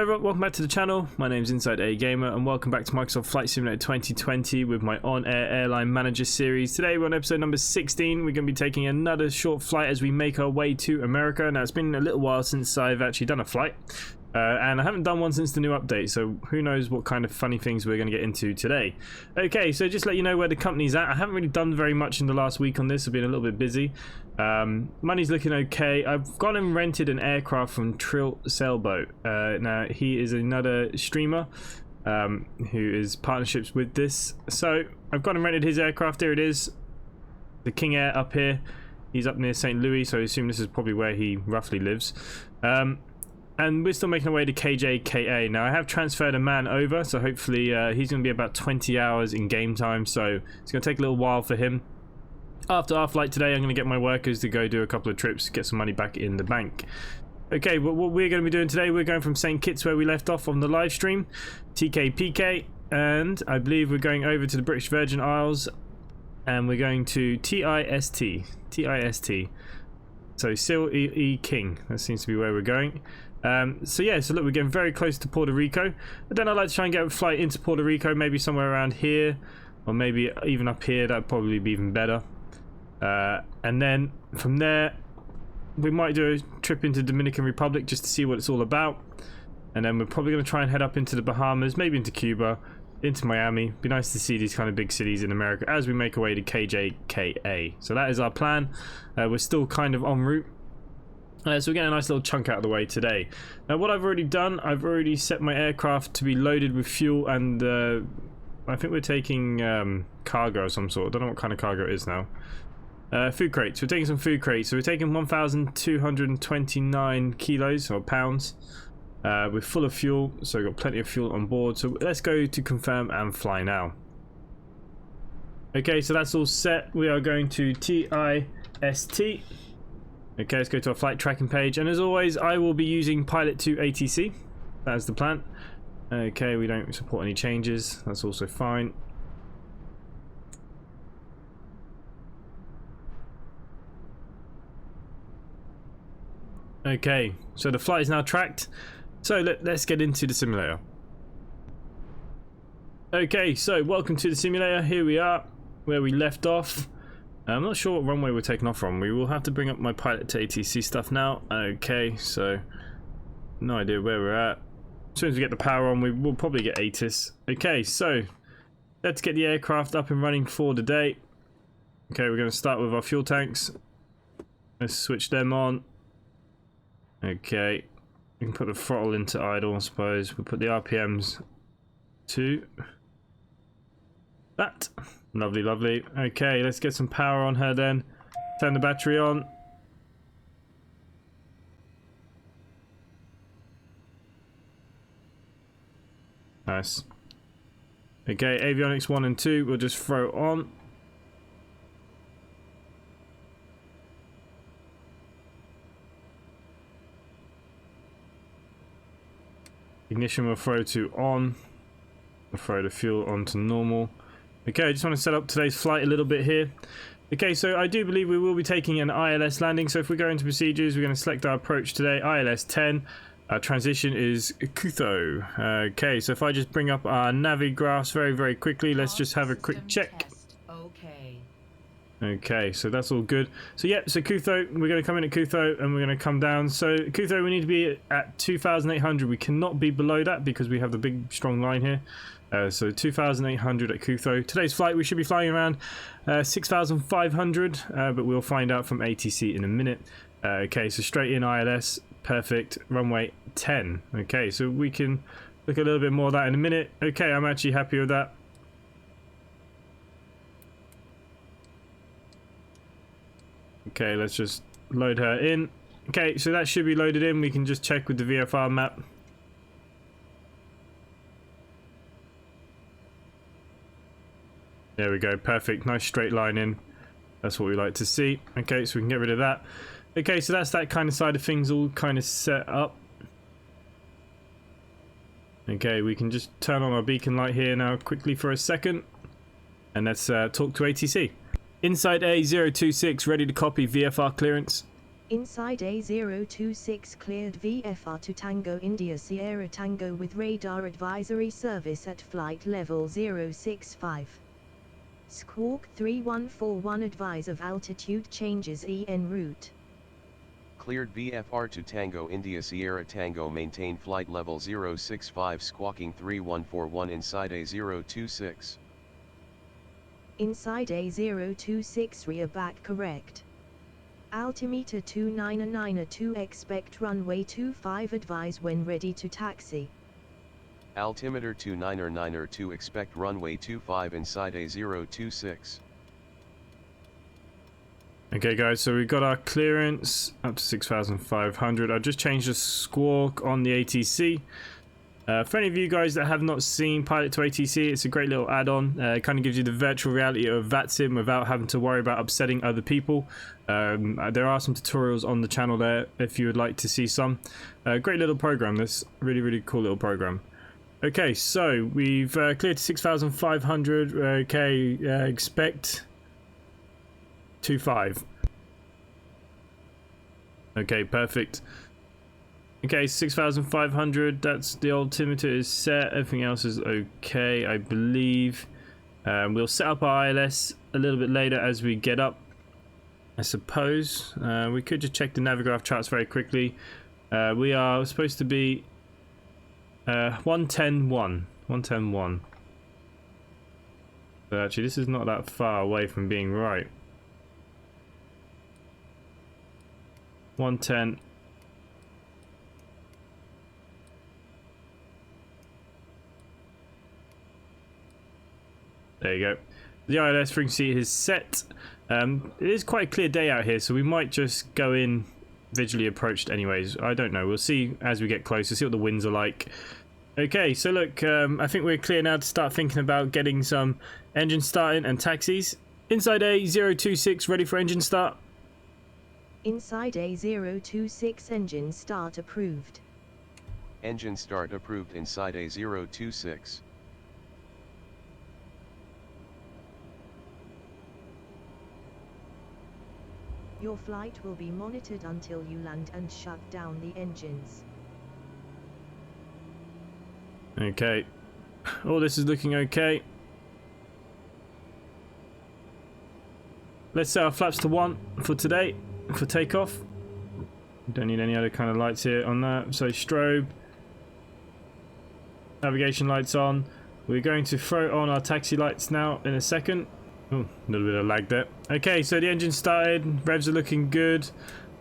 everyone, welcome back to the channel. My name is InsideAgameR and welcome back to Microsoft Flight Simulator 2020 with my on-air airline manager series. Today we're on episode number 16. We're going to be taking another short flight as we make our way to America. Now it's been a little while since I've actually done a flight and I haven't done one since the new update, so who knows what kind of funny things we're going to get into today. Okay, so just let you know where the company's at. I haven't really done very much in the last week on this. I've been a little bit busy. Money's looking okay. I've gone and rented an aircraft from Trill Sailboat. Now he is another streamer who is partnerships with this, so I've gone and rented his aircraft. There it is, the King Air up here. He's up near St. Louis, so I assume this is probably where he roughly lives. And we're still making our way to KJKA. Now I have transferred a man over, so hopefully he's going to be about 20 hours in game time, so it's going to take a little while for him. After our flight today, I'm going to get my workers to go do a couple of trips, get some money back in the bank. Okay, what we're going to be doing today, we're going from St. Kitts where we left off on the live stream, TKPK, and I believe we're going over to the British Virgin Isles, and we're going to TIST. So Sil E King, that seems to be where we're going. So yeah, so look, we're getting very close to Puerto Rico. But then I'd like to try and get a flight into Puerto Rico, maybe somewhere around here, or maybe even up here. That'd probably be even better. And then from there we might do a trip into Dominican Republic just to see what it's all about, and then we're probably going to try and head up into the Bahamas, maybe into Cuba, into Miami. Be nice to see these kind of big cities in America as we make our way to KJKA. So that is our plan. We're still kind of en route, so we're getting a nice little chunk out of the way today. Now what I've already done, I've already set my aircraft to be loaded with fuel, and I think we're taking cargo of some sort. I don't know what kind of cargo it is now. Food crates. We're taking some food crates. So we're taking 1,229 kilos or pounds. We're full of fuel, so we've got plenty of fuel on board. So let's go to confirm and fly now. Okay, so that's all set. We are going to TIST. Okay, let's go to our flight tracking page. And as always, I will be using Pilot2atc. That's the plan. Okay, we don't support any changes. That's also fine. Okay, so the flight is now tracked, so let's get into the simulator. Okay, so welcome to the simulator. Here we are, where we left off. I'm not sure what runway we're taking off from. We will have to bring up my Pilot2atc stuff now. Okay, so no idea where we're at. As soon as we get the power on, we will probably get ATIS. Okay, so let's get the aircraft up and running for the day. Okay, we're going to start with our fuel tanks. Let's switch them on. Okay, we can put the throttle into idle, I suppose. We'll put the RPMs to that. Lovely, lovely. Okay, let's get some power on her then. Turn the battery on. Nice. Okay, avionics 1 and 2 we'll just throw on. Ignition will throw to on. We'll throw the fuel on to normal. Okay, I just want to set up today's flight a little bit here. Okay, so I do believe we will be taking an ILS landing. So if we go into procedures, we're going to select our approach today, ILS 10. Our transition is Cutho. Okay, so if I just bring up our Navi graphs very, very quickly, let's just have a quick check. Okay, so that's all good. So yeah, so Cutho, we're going to come in at Cutho and we're going to come down. So Cutho, we need to be at 2,800. We cannot be below that because we have the big strong line here. So 2,800 at Cutho. Today's flight, we should be flying around 6,500, but we'll find out from ATC in a minute. Okay, so straight in ILS, perfect. Runway 10. Okay, so we can look a little bit more of that in a minute. Okay, I'm actually happy with that. Okay, let's just load her in. Okay, so that should be loaded in. We can just check with the VFR map. There we go, perfect. Nice straight line in. That's what we like to see. Okay, so we can get rid of that. Okay, so that's that kind of side of things all kind of set up. Okay, we can just turn on our beacon light here now quickly for a second. And let's talk to ATC. InsideAgameR 026, ready to copy VFR clearance. Inside A026 cleared VFR to Tango India Sierra Tango with radar advisory service at flight level 065. Squawk 3141 advise of altitude changes en route. Cleared VFR to Tango India Sierra Tango maintain flight level 065 squawking 3141 inside A026. Inside A026 rear back correct. Altimeter 299 expect runway 25 advise when ready to taxi. Altimeter 299 expect runway 25 inside A026. Okay guys, so we've got our clearance up to 6,500. I just changed the squawk on the ATC. For any of you guys that have not seen Pilot2atc, it's a great little add-on. It kind of gives you the virtual reality of VATSIM without having to worry about upsetting other people. There are some tutorials on the channel there if you would like to see some. Great little program, this really cool little program. Okay, so we've cleared to 6,500. Okay, expect 25. Okay, perfect. Okay, 6,500, that's the altimeter is set, everything else is okay, I believe. We'll set up our ILS a little bit later as we get up, I suppose. We could just check the Navigraph charts very quickly. We are supposed to be 110.1. 110.1. But actually, this is not that far away from being right. 110. There you go. The ILS frequency is set. It is quite a clear day out here, so we might just go in visually approached anyways. I don't know. We'll see as we get closer, see what the winds are like. Okay, so look, I think we're clear now to start thinking about getting some engine starting and taxis. Inside A026, ready for engine start. Inside A026 engine start approved. Engine start approved inside A026. Your flight will be monitored until you land and shut down the engines. Okay, all this is looking okay. Let's set our flaps to 1 for today, for takeoff. Don't need any other kind of lights here on that. So strobe, navigation lights on. We're going to throw on our taxi lights now in a second. Oh, a little bit of lag there. Okay, so the engine started, revs are looking good,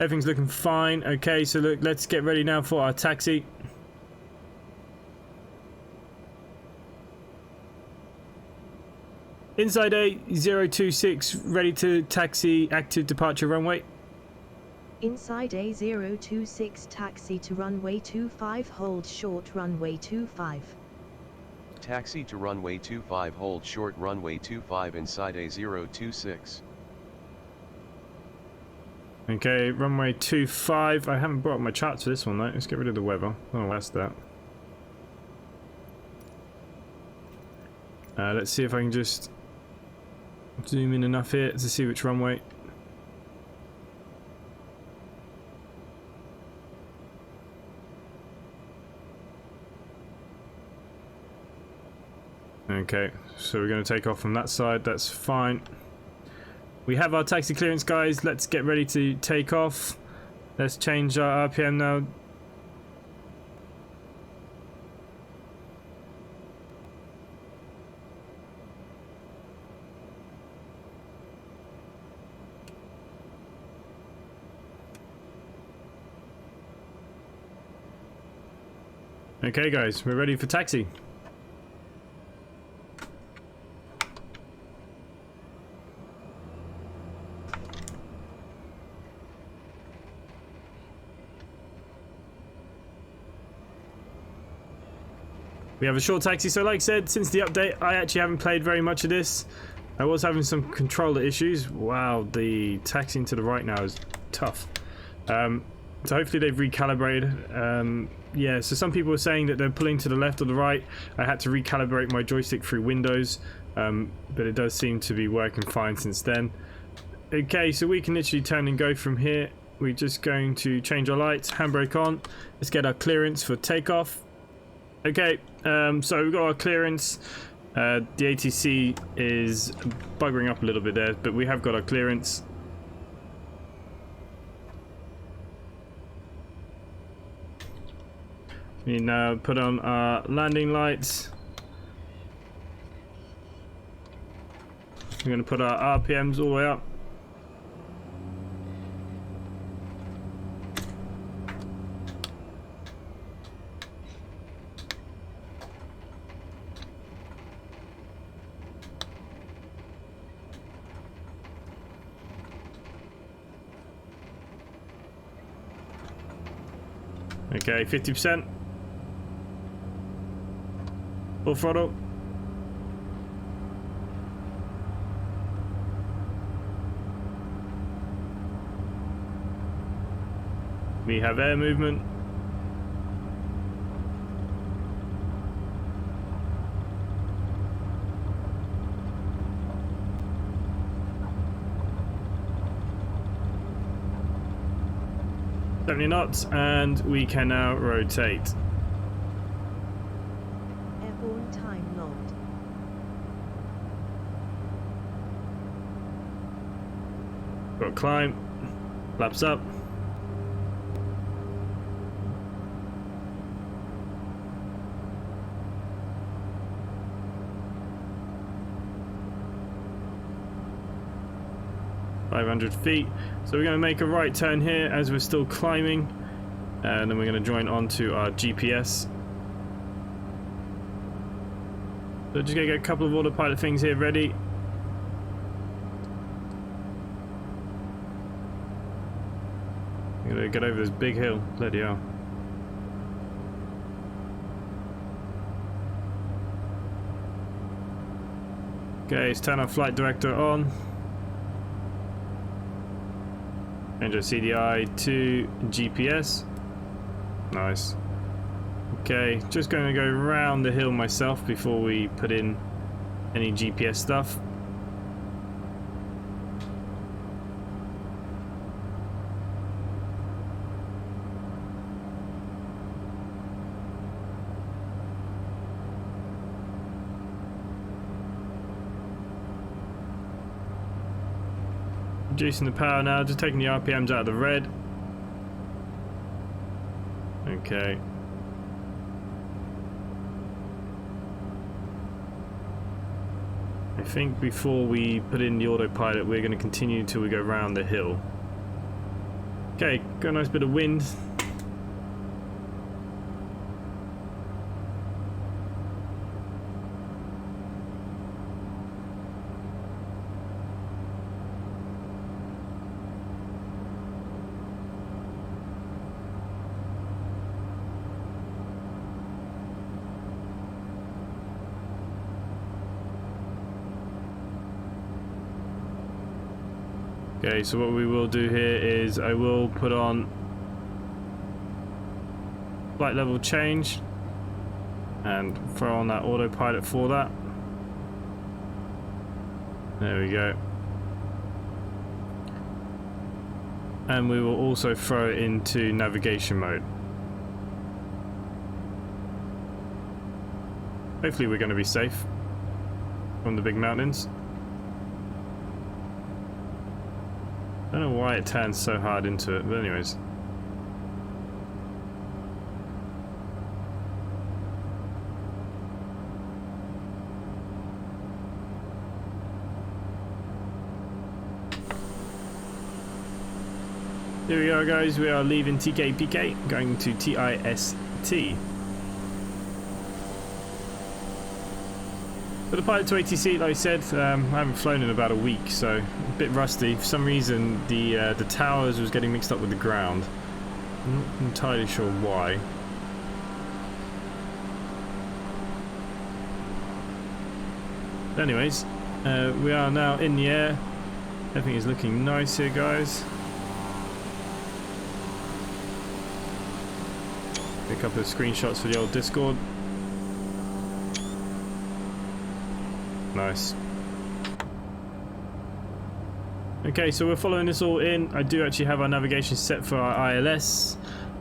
everything's looking fine. Okay, so look, let's get ready now for our taxi. Inside A026, ready to taxi, active departure runway. Inside A026 taxi to runway 25, hold short runway 25. Taxi to runway 25, hold short runway 25 inside A026. Okay, runway 25. I haven't brought up my charts for this one though. Let's get rid of the weather. Oh, that's that. Let's see if I can just zoom in enough here to see which runway. Okay, so we're going to take off from that side, that's fine. We have our taxi clearance, guys. Let's get ready to take off. Let's change our RPM now. Okay guys, we're ready for taxi. We have a short taxi, so like I said, since the update, I actually haven't played very much of this. I was having some controller issues. Wow, the taxiing to the right now is tough. So hopefully they've recalibrated. Yeah, so some people were saying that they're pulling to the left or the right. I had to recalibrate my joystick through Windows, but it does seem to be working fine since then. Okay, so we can literally turn and go from here. we're just going to change our lights, handbrake on. Let's get our clearance for takeoff. Okay, so we've got our clearance. The ATC is buggering up a little bit there, but we have got our clearance. We now put on our landing lights. We're going to put our RPMs all the way up. Okay, 50%. Full throttle. We have air movement. .70 knots, and we can now rotate. Airborne time logged. Got climb. Flaps up. .500 feet. So we're going to make a right turn here as we're still climbing, and then we're going to join onto our GPS. So just going to get a couple of autopilot things here ready. I'm going to get over this big hill. Bloody hell. Okay, let's turn our flight director on. Change our CDI to GPS. Nice. Okay, just going to go around the hill myself before we put in any GPS stuff. Reducing the power now, just taking the RPMs out of the red. Okay. I think before we put in the autopilot, we're going to continue until we go around the hill. Okay, got a nice bit of wind. Okay, so what we will do here is I will put on flight level change and throw on that autopilot for that. There we go. And we will also throw it into navigation mode. Hopefully we're going to be safe from the big mountains. I don't know why it turns so hard into it, but anyways. Here we are, guys. We are leaving TKPK, going to TIST. For the Pilot2atc, like I said, I haven't flown in about a week, so a bit rusty. For some reason, the towers was getting mixed up with the ground. I'm not entirely sure why. But anyways, we are now in the air. Everything is looking nice here, guys. A couple of screenshots for the old Discord. Nice. Okay, so we're following this all in. I do actually have our navigation set for our ILS,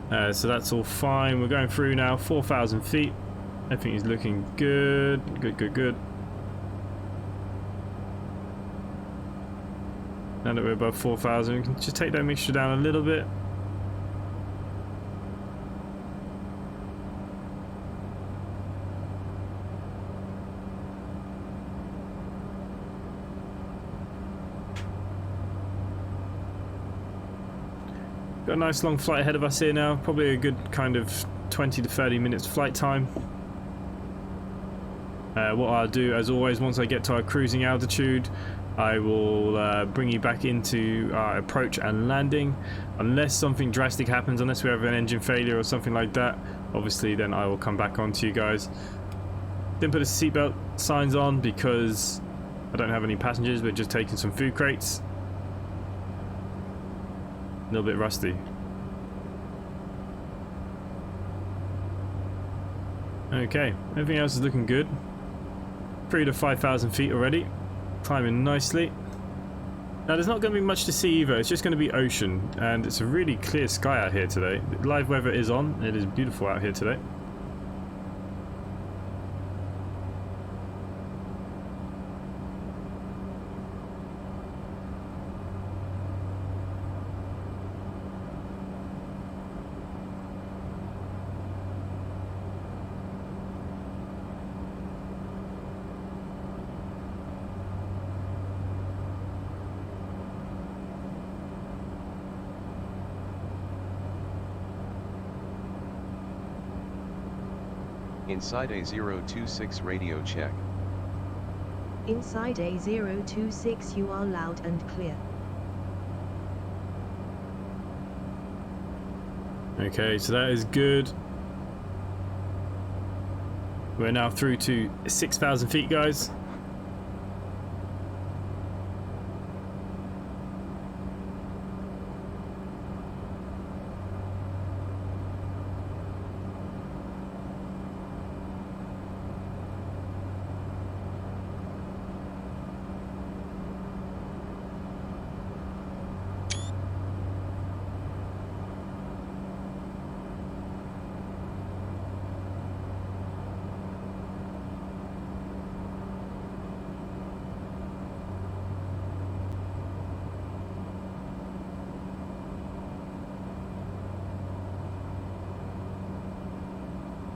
so that's all fine. We're going through now, 4,000 feet. Everything is looking good. Good. Now that we're above 4,000, we can just take that mixture down a little bit. Got a nice long flight ahead of us here now, probably a good kind of 20 to 30 minutes flight time. What I'll do, as always, once I get to our cruising altitude, I will bring you back into our approach and landing. Unless something drastic happens, unless we have an engine failure or something like that, obviously then I will come back on to you guys. Didn't put the seatbelt signs on because I don't have any passengers, we're just taking some food crates. A little bit rusty. Okay, everything else is looking good. 3 to 5,000 feet already. Climbing nicely. Now there's not going to be much to see either, it's just going to be ocean. And it's a really clear sky out here today. Live weather is on, it is beautiful out here today. Inside A026 radio check. Inside A026 you are loud and clear. Okay, so that is good. We're now through to 6,000 feet, guys.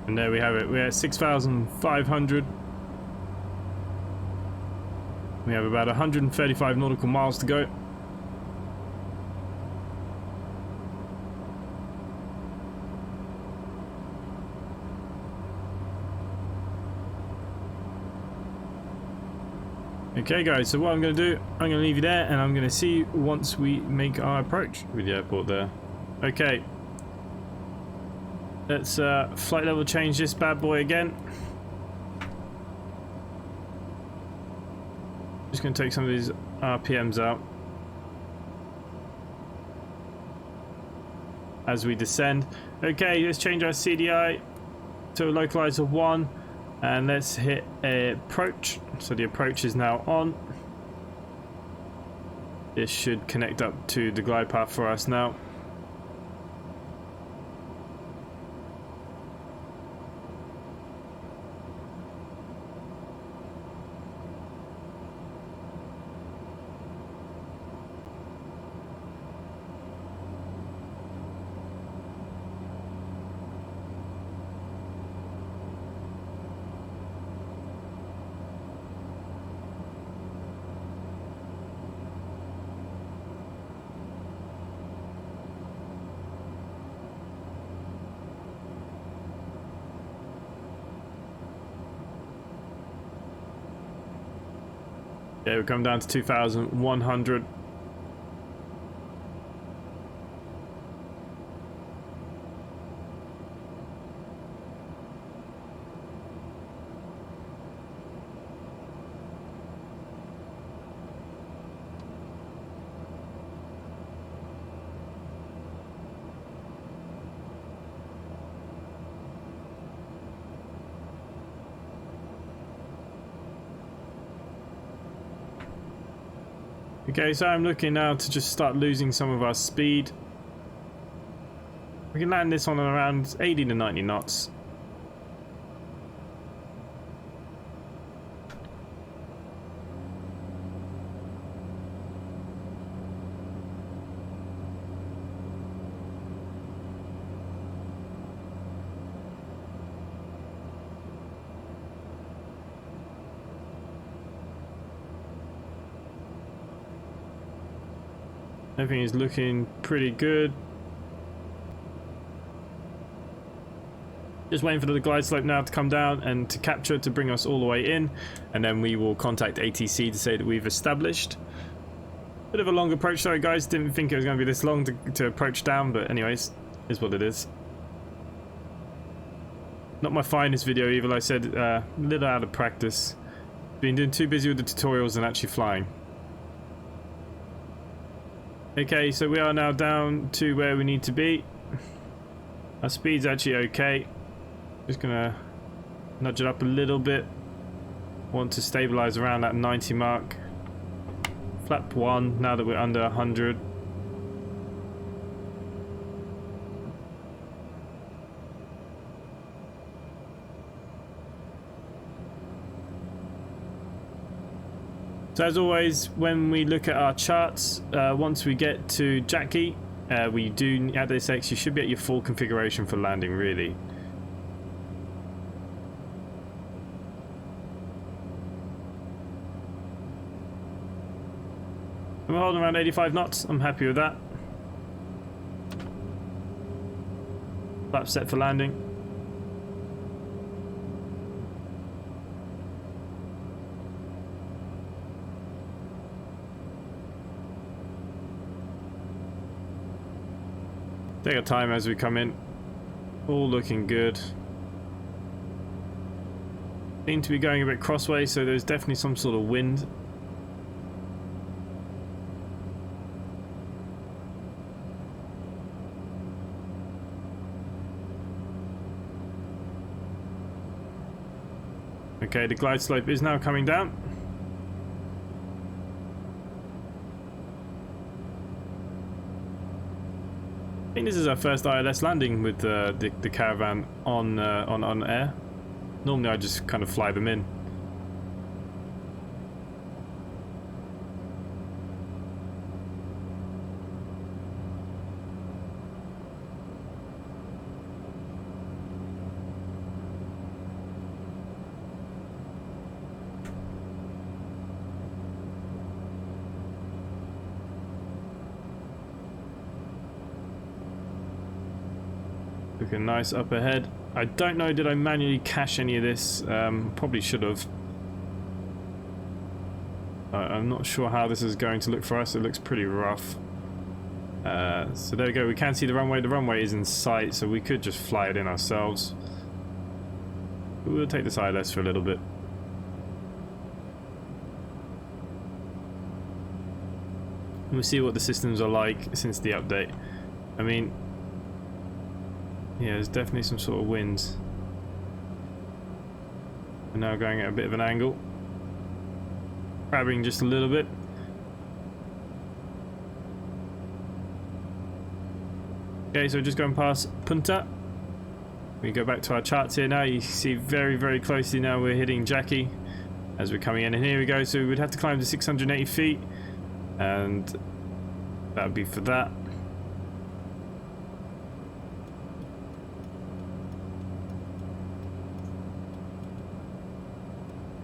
And there we have it. We're at 6,500. We have about 135 nautical miles to go. Okay guys, so what I'm going to do, I'm going to leave you there and I'm going to see you once we make our approach with the airport there. Okay. Let's flight level change this bad boy again. Just going to take some of these RPMs out as we descend. Okay, let's change our CDI to a localizer 1 and let's hit approach. So the approach is now on. This should connect up to the glide path for us now. Okay, we've come down to 2,100. Okay, so I'm looking now to just start losing some of our speed. We can land this on around 80 to 90 knots. Everything is looking pretty good. Just waiting for the glide slope now to come down and to capture to bring us all the way in, and then we will contact ATC to say that we've established. Bit of a long approach, sorry guys, didn't think it was going to be this long to approach down, but anyways, is what it is. Not my finest video either, like I said, a little out of practice. Been doing too busy with the tutorials and actually flying. Okay, so we are now down to where we need to be. Our speed's actually okay. Just gonna nudge it up a little bit. Want to stabilize around that 90 mark. Flap 1 now that we're under 100. So as always, when we look at our charts, once we get to Jackie, we do at this X, you should be at your full configuration for landing, really. We're holding around 85 knots. I'm happy with that. Flap set for landing. Take our time as we come in. All looking good. Seem to be going a bit crossways, so there's definitely some sort of wind. Okay, the glide slope is now coming down. I think this is our first ILS landing with the Caravan on air. Normally I just kind of fly them in. Looking nice up ahead. I don't know, did I manually cache any of this? Probably should have. I'm not sure how this is going to look for us. It looks pretty rough. So there we go. We can see the runway. The runway is in sight, so we could just fly it in ourselves. But we'll take this ILS for a little bit. And we'll see what the systems are like since the update. I mean, yeah, there's definitely some sort of winds. We're now going at a bit of an angle. Crabbing just a little bit. Okay, so just going past Punta. We go back to our charts here now. You see very, very closely now we're hitting Jackie as we're coming in. And here we go. So we'd have to climb to 680 feet. And that would be for that.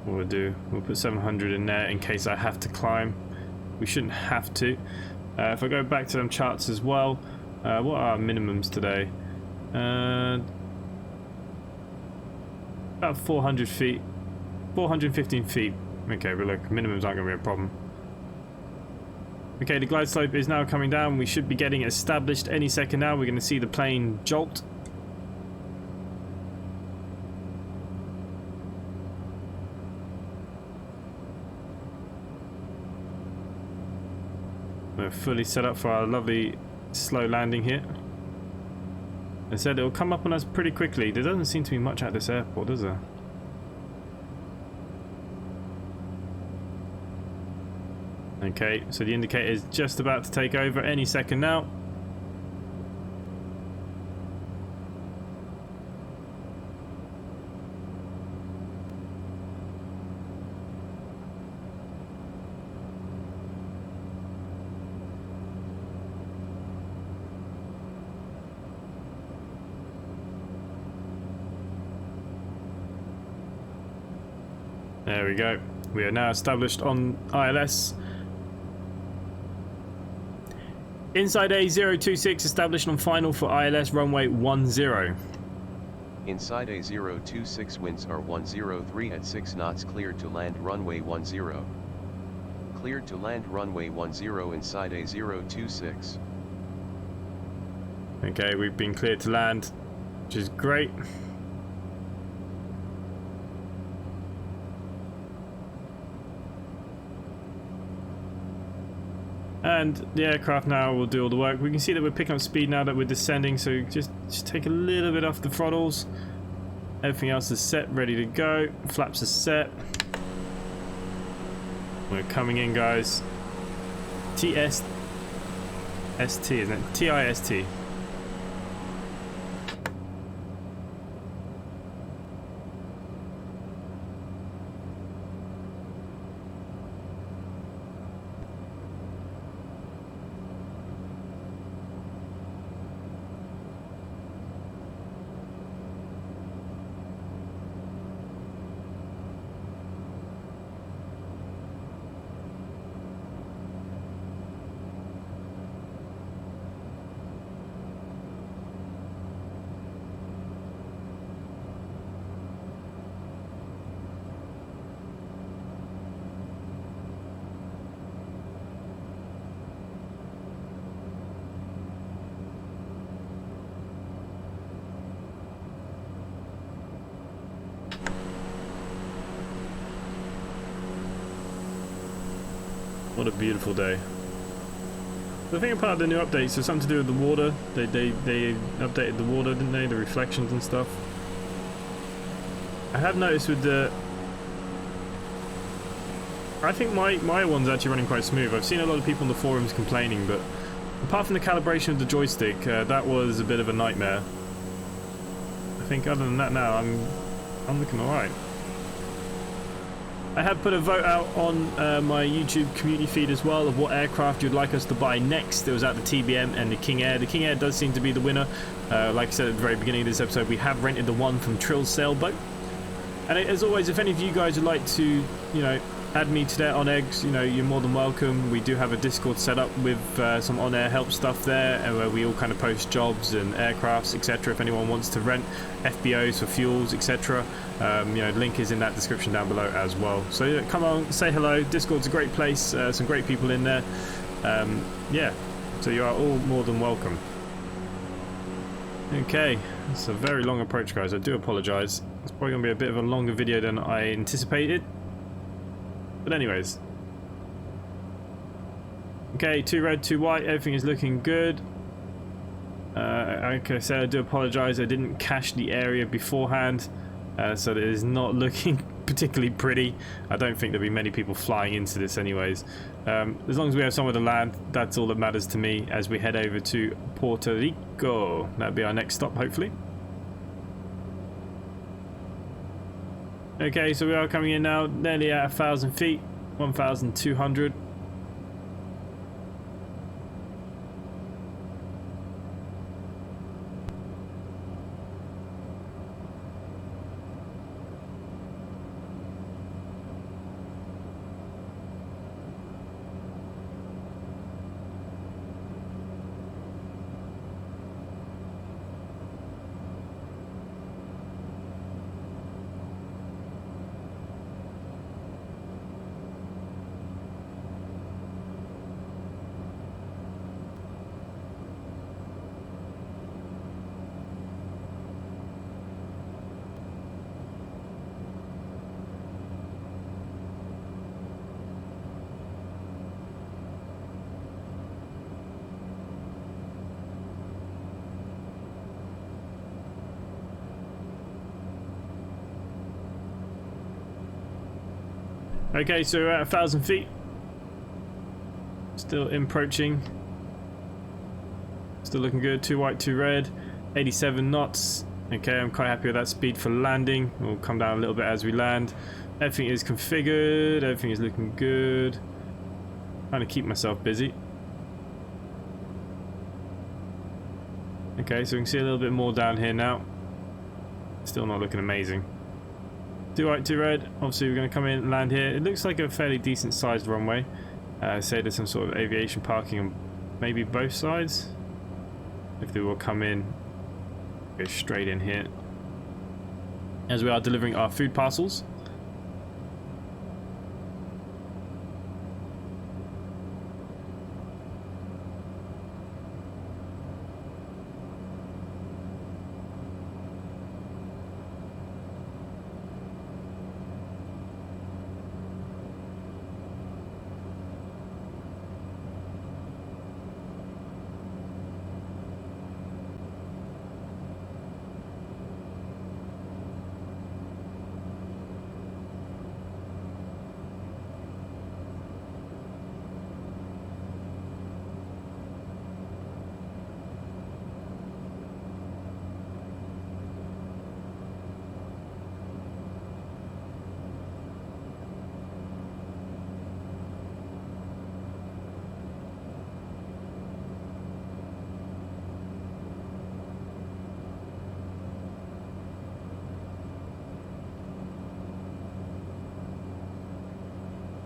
What we'll do, we'll put 700 in there in case I have to climb. We shouldn't have to. If I go back to them charts as well, what are our minimums today? About 400 feet, 415 feet. Okay, but look, minimums aren't going to be a problem. Okay, the glide slope is now coming down. We should be getting it established any second now. We're going to see the plane jolt. We're fully set up for our lovely slow landing here. They said it'll come up on us pretty quickly. There doesn't seem to be much at this airport, does there? Okay, so the indicator is just about to take over any second now. There we go. We are now established on ILS. InsideA026 established on final for ILS runway 10. InsideA026 winds are 103 at 6 knots, cleared to land runway 10. Cleared to land runway 10 InsideA026. Okay, we've been cleared to land, which is great. And the aircraft now will do all the work. We can see that we're picking up speed now that we're descending, so just take a little bit off the throttles. Everything else is set, ready to go. Flaps are set. We're coming in, guys. TST, isn't it? TIST. What a beautiful day. The thing about the new updates is something to do with the water. They updated the water, didn't they? The reflections and stuff. I have noticed with the... I think my one's actually running quite smooth. I've seen a lot of people in the forums complaining, but apart from the calibration of the joystick, that was a bit of a nightmare. I think other than that now, I'm looking alright. I have put a vote out on my YouTube community feed as well of what aircraft you'd like us to buy next. It was out the TBM and the King Air. The King Air does seem to be the winner. Like I said at the very beginning of this episode, we have rented the one from Trill's sailboat. And as always, if any of you guys would like to, you know, add me to that on eggs, you know, you're more than welcome. We do have a Discord set up with some on-air help stuff there, and where we all kind of post jobs and aircrafts, etc. If anyone wants to rent FBOs for fuels, etc. You know, link is in that description down below as well. So yeah, come on, say hello. Discord's a great place. Some great people in there. Yeah, so you are all more than welcome. Okay, it's a very long approach, guys. I do apologise. It's probably going to be a bit of a longer video than I anticipated. But anyways. Okay, 2 red, 2 white. Everything is looking good. Like I said, I do apologise. I didn't cache the area beforehand. So it is not looking particularly pretty. I don't think there'll be many people flying into this anyways. As long as we have somewhere to land, that's all that matters to me as we head over to Puerto Rico. That'll be our next stop, hopefully. Okay, so we are coming in now, nearly at 1,000 feet, 1,200. Okay, so we're at 1,000 feet. Still approaching. Still looking good. 2 white, 2 red. 87 knots. Okay, I'm quite happy with that speed for landing. We'll come down a little bit as we land. Everything is configured. Everything is looking good. Trying to keep myself busy. Okay, so we can see a little bit more down here now. Still not looking amazing. 2 white, 2 red. Obviously, we're going to come in and land here. It looks like a fairly decent sized runway. Say there's some sort of aviation parking on maybe both sides. If they will come in, go straight in here. As we are delivering our food parcels.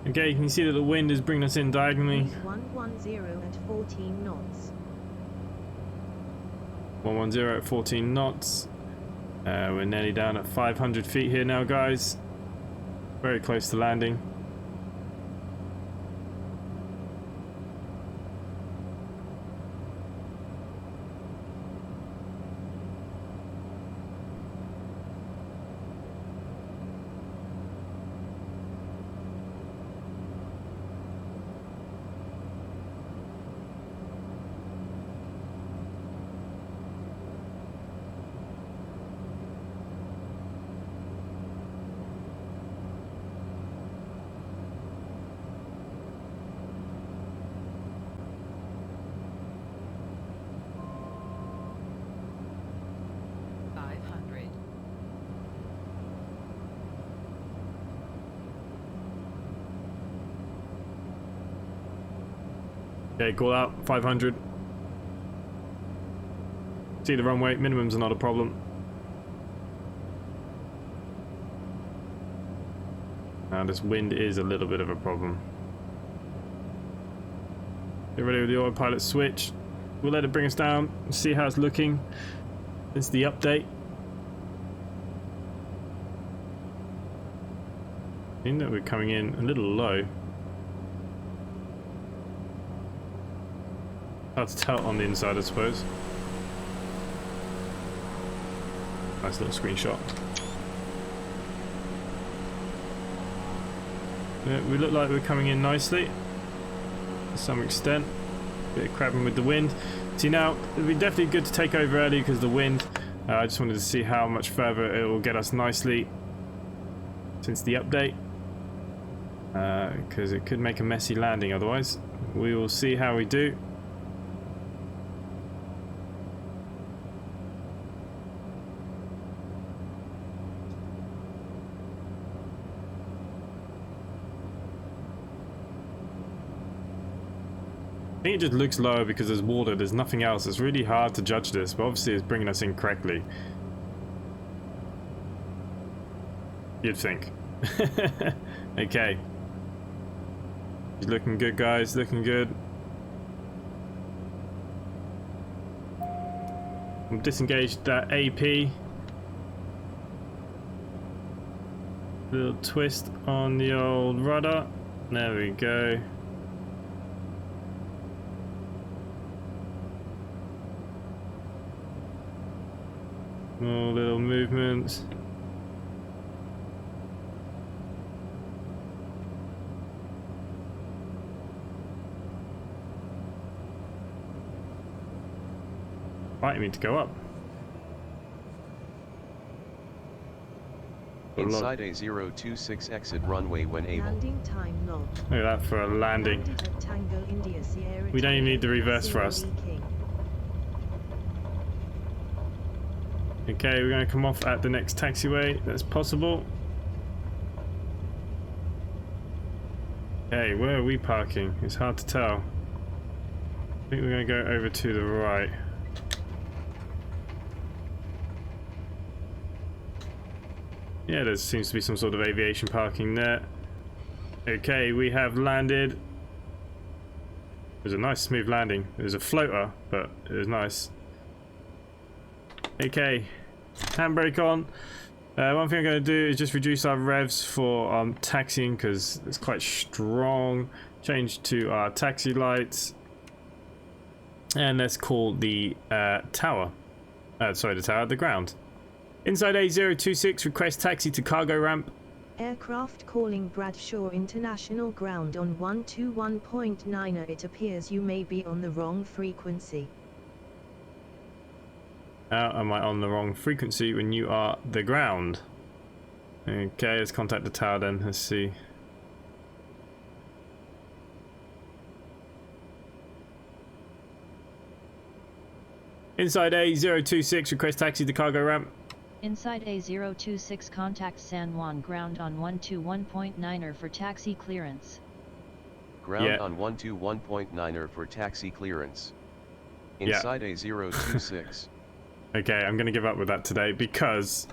Okay, you can see that the wind is bringing us in diagonally. 110 at 14 knots. 110 at 14 knots. We're nearly down at 500 feet here now, guys. Very close to landing. Okay, call out 500. See the runway, minimums are not a problem. Now this wind is a little bit of a problem. Get ready with the autopilot switch. We'll let it bring us down, see how it's looking. It's the update. I think that we're coming in a little low. Hard to tell on the inside, I suppose. Nice little screenshot. Yeah, we look like we're coming in nicely to some extent. Bit of crabbing with the wind. See, now it'd be definitely good to take over early because of the wind. I just wanted to see how much further it will get us nicely since the update, because it could make a messy landing otherwise. We will see how we do. I think it just looks lower because there's water, there's nothing else. It's really hard to judge this, but obviously it's bringing us in correctly. You'd think. Okay. He's looking good, guys, looking good. I'm disengaged that AP. Little twist on the old rudder. There we go. More little movements. Inviting me to go up. Inside A026 exit runway when able. Landing time logged. Look at that for a landing. Landed at Tango India Sierra We don't even Tango need the reverse Zero thrust. leaking. Okay, we're going to come off at the next taxiway that's possible. Okay, where are we parking? It's hard to tell. I think we're going to go over to the right. Yeah, there seems to be some sort of aviation parking there. Okay, we have landed. It was a nice smooth landing. It was a floater, but it was nice. Okay, handbrake on. One thing I'm going to do is just reduce our revs for taxiing because it's quite strong. Change to our taxi lights. And let's call the tower. The ground. Inside A026, request taxi to cargo ramp. Aircraft calling Bradshaw International Ground on 121.9. It appears you may be on the wrong frequency. How am I on the wrong frequency when you are the ground? Okay, let's contact the tower then. Let's see. Inside A026, request taxi to cargo ramp. Inside A026, contact San Juan Ground on 121.9 for taxi clearance. Ground on 121.9 for taxi clearance. Inside A026. Okay, I'm going to give up with that today because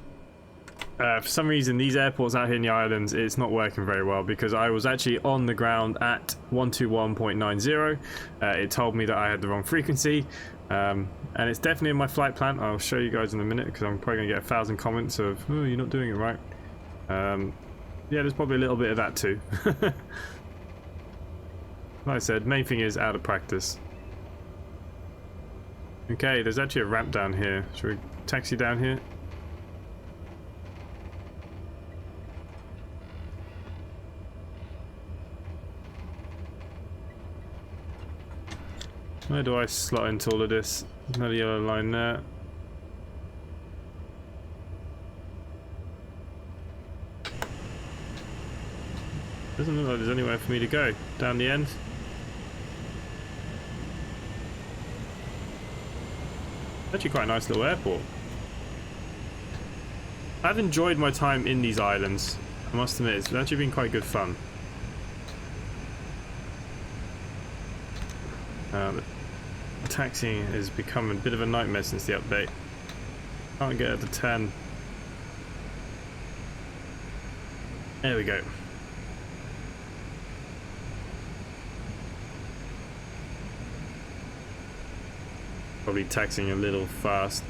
for some reason these airports out here in the islands, it's not working very well because I was actually on the ground at 121.90. It told me that I had the wrong frequency. And it's definitely in my flight plan. I'll show you guys in a minute because I'm probably going to get 1,000 comments of, oh, you're not doing it right. Yeah, there's probably a little bit of that too. Like I said, main thing is out of practice. Okay, there's actually a ramp down here. Should we taxi down here? Where do I slot into all of this? There's another yellow line there. Doesn't look like there's anywhere for me to go. Down the end. Actually quite a nice little airport. I've enjoyed my time in these islands. I must admit, it's actually been quite good fun. Taxiing has become a bit of a nightmare since the update. Can't get it to 10. There we go. Probably taxiing a little fast.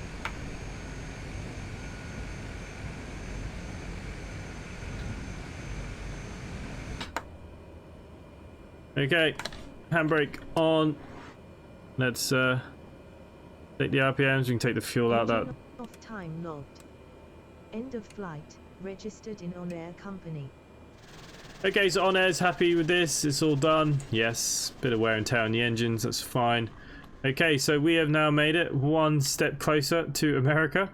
Okay, handbrake on. Let's take the RPMs. We can take the fuel out. That Off time logged. End of flight. Registered in on-air company. okay, so On Air's happy with this. It's all done. Yes, bit of wear and tear on the engines. That's fine. Okay, so we have now made it one step closer to America.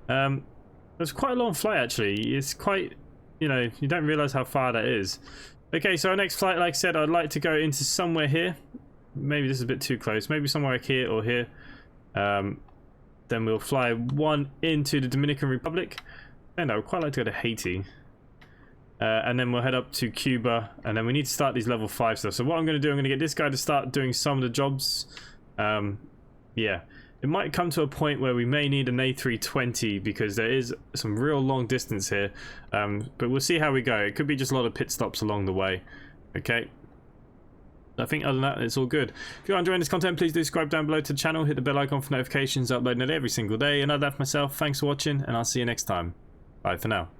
That's quite a long flight actually. It's quite, you know, you don't realize how far that is. Okay, so our next flight, like I said, I'd like to go into somewhere here. Maybe this is a bit too close. Maybe somewhere like here or here. Then we'll fly one into the Dominican Republic. And I would quite like to go to Haiti. And then we'll head up to Cuba. And then we need to start these level 5 stuff. So what I'm going to do, I'm going to get this guy to start doing some of the jobs. Yeah. It might come to a point where we may need an A320 because there is some real long distance here. But we'll see how we go. It could be just a lot of pit stops along the way. Okay. I think other than that, it's all good. If you're enjoying this content, please do subscribe down below to the channel. Hit the bell icon for notifications. Uploading it every single day. And I'd myself. Thanks for watching, and I'll see you next time. Bye for now.